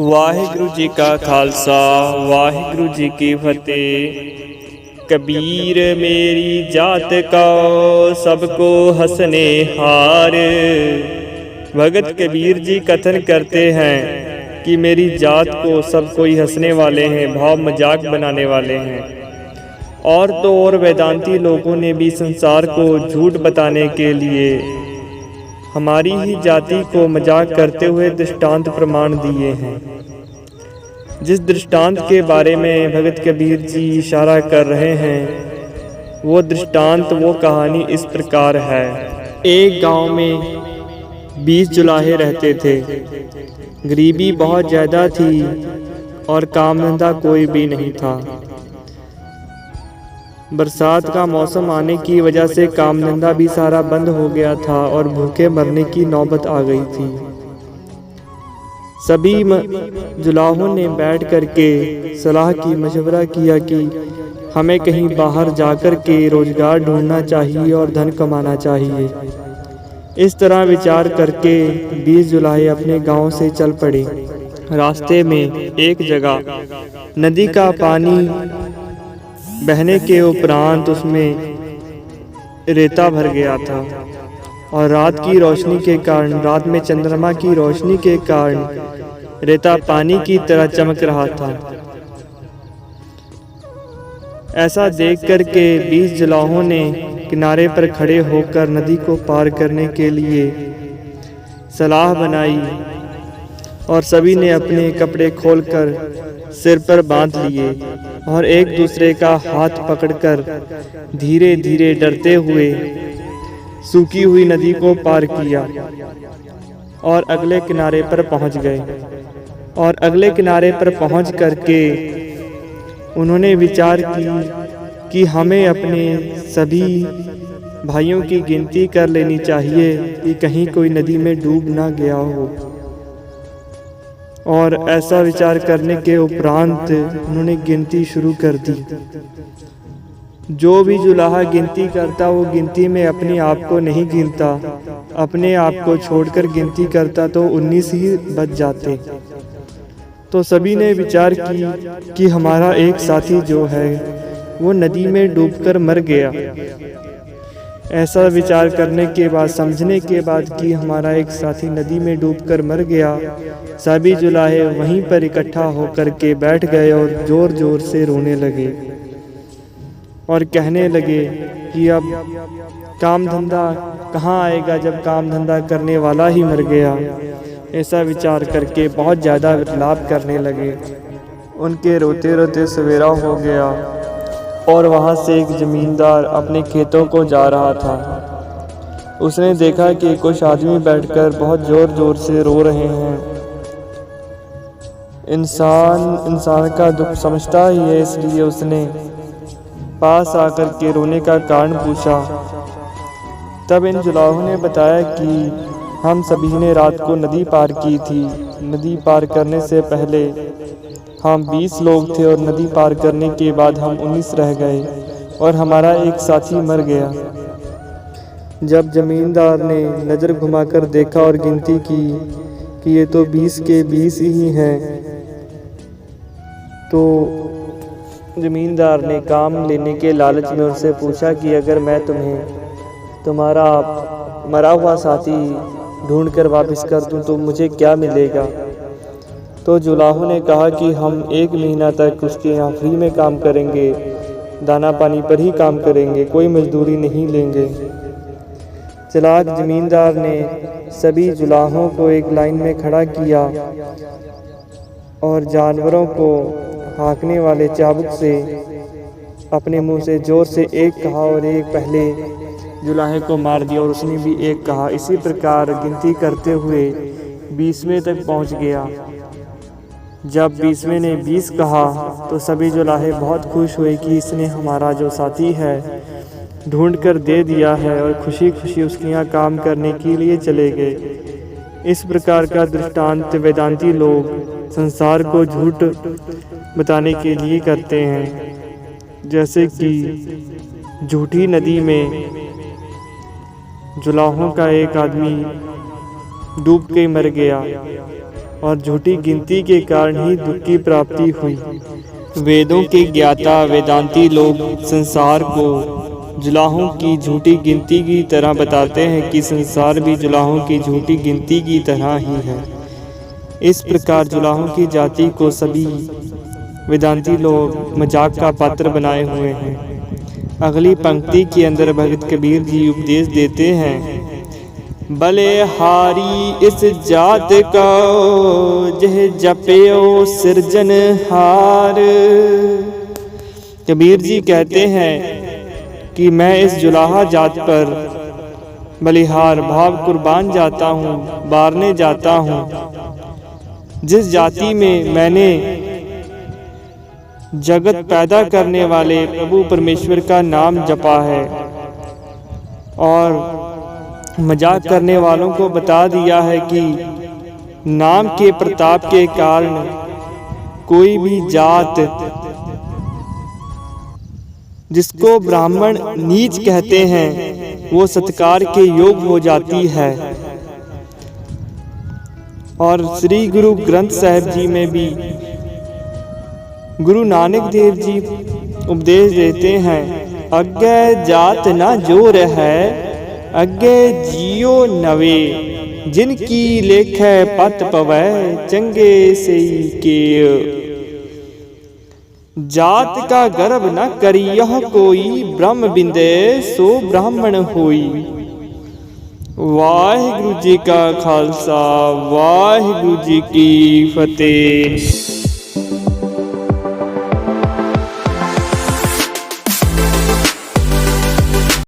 वाहिगुरु जी का खालसा वाहिगुरु जी की फतेह। कबीर मेरी जात का सबको हंसने हार। भगत कबीर जी कथन करते हैं कि मेरी जात को सब कोई हंसने वाले हैं, भाव मजाक बनाने वाले हैं। और तो और वेदांती लोगों ने भी संसार को झूठ बताने के लिए हमारी ही जाति को मजाक करते हुए दृष्टांत प्रमाण दिए हैं। जिस दृष्टांत के बारे में भगत कबीर जी इशारा कर रहे हैं, वो दृष्टांत, वो कहानी इस प्रकार है। एक गांव में 20 जुलाहे रहते थे। गरीबी बहुत ज़्यादा थी और काम धंधा कोई भी नहीं था। बरसात का मौसम आने की वजह से काम धंधा भी सारा बंद हो गया था और भूखे मरने की नौबत आ गई थी। सभी जुलाहों ने बैठ करके सलाह की, मशवरा किया कि हमें कहीं बाहर जाकर के रोजगार ढूंढना चाहिए और धन कमाना चाहिए। इस तरह विचार करके 20 जुलाहे अपने गांव से चल पड़े। रास्ते में एक जगह नदी का पानी बहने के उपरांत उसमें रेता भर गया था और रात की रोशनी के कारण, रात में चंद्रमा की रोशनी के कारण रेता पानी की तरह चमक रहा था। ऐसा देख कर के 20 जुलाहों ने किनारे पर खड़े होकर नदी को पार करने के लिए सलाह बनाई और सभी ने अपने कपड़े खोलकर सिर पर बांध लिए और एक दूसरे का हाथ पकड़कर धीरे धीरे डरते हुए सूखी हुई नदी को पार किया और अगले किनारे पर पहुंच गए। और अगले किनारे पर पहुंच करके उन्होंने विचार की कि हमें अपने सभी भाइयों की गिनती कर लेनी चाहिए कि कहीं कोई नदी में डूब ना गया हो। और ऐसा विचार करने के उपरांत उन्होंने गिनती शुरू कर दी। जो भी जुलाहा गिनती करता वो गिनती में अपने आप को नहीं गिनता, अपने आप को छोड़कर गिनती करता तो 19 ही बच जाते। तो सभी ने विचार की कि हमारा एक साथी जो है वो नदी में डूबकर मर गया। ऐसा विचार करने के बाद, समझने के बाद कि हमारा एक साथी नदी में डूबकर मर गया, सभी जुलाहे वहीं पर इकट्ठा होकर के बैठ गए और जोर जोर से रोने लगे और कहने लगे कि अब काम धंधा कहाँ आएगा जब काम धंधा करने वाला ही मर गया। ऐसा विचार करके बहुत ज़्यादा विलाप करने लगे। उनके रोते रोते सवेरा हो गया और वहाँ से एक ज़मींदार अपने खेतों को जा रहा था। उसने देखा कि कुछ आदमी बैठकर बहुत ज़ोर ज़ोर से रो रहे हैं। इंसान का दुख समझता ही है, इसलिए उसने पास आकर के रोने का कारण पूछा। तब इन जुलाहों ने बताया कि हम सभी ने रात को नदी पार की थी। नदी पार करने से पहले हम 20 लोग थे और नदी पार करने के बाद हम 19 रह गए और हमारा एक साथी मर गया। जब जमींदार ने नज़र घुमाकर देखा और गिनती की कि ये तो 20 के 20 ही हैं, तो जमींदार ने काम लेने के लालच में उनसे पूछा कि अगर मैं तुम्हें तुम्हारा मरा हुआ साथी ढूंढ कर वापस कर दूं तो मुझे क्या मिलेगा। तो जुलाहों ने कहा कि हम 1 महीना तक उसके यहाँ फ्री में काम करेंगे, दाना पानी पर ही काम करेंगे, कोई मजदूरी नहीं लेंगे। चालाक जमींदार ने सभी जुलाहों को एक लाइन में खड़ा किया और जानवरों को हाँकने वाले चाबुक से अपने मुंह से जोर से एक कहा और एक पहले जुलाहे को मार दिया और उसने भी एक कहा। इसी प्रकार गिनती करते हुए 20वें तक पहुंच गया। जब 20वें ने 20 कहा तो सभी जुलाहे बहुत खुश हुए कि इसने हमारा जो साथी है ढूंढ कर दे दिया है, और खुशी खुशी उसके यहाँ काम करने के लिए चले गए। इस प्रकार का दृष्टांत वेदांती लोग संसार को झूठ बताने के लिए करते हैं। जैसे कि झूठी नदी में जुलाहों का एक आदमी डूब के मर गया और झूठी गिनती के कारण ही दुख की प्राप्ति हुई। वेदों के ज्ञाता वेदांती लोग संसार को जुलाहों की झूठी गिनती की तरह बताते हैं कि संसार भी जुलाहों की झूठी गिनती की तरह ही है। इस प्रकार जुलाहों की जाति को सभी वेदांती लोग मजाक का पात्र बनाए हुए हैं। अगली पंक्ति के अंदर भगत कबीर जी उपदेश देते हैं, बलिहारी इस जात का जह जपयो सिरजनहार। कबीर जी कहते हैं कि मैं इस जुलाहा जात पर बलिहार भाव कुर्बान जाता हूँ, बारने जाता हूँ। जिस जाति में मैंने जगत पैदा करने वाले प्रभु परमेश्वर का नाम जपा है और मजाक करने वालों को बता दिया है कि नाम के प्रताप के कारण कोई भी जात जिसको ब्राह्मण नीच कहते हैं वो सत्कार के योग हो जाती है। और श्री गुरु ग्रंथ साहिब जी में भी गुरु नानक देव जी उपदेश देते हैं, अग्गे जात ना जोर है अग्गे जियो नवे, जिनकी लेखे पत पवै चंगे से के। जात का गर्व न करियह कोई, ब्रह्म बिंदे सो ब्राह्मण होई। वाहिगुरु जी का खालसा, वाहिगुरु जी की फतेह।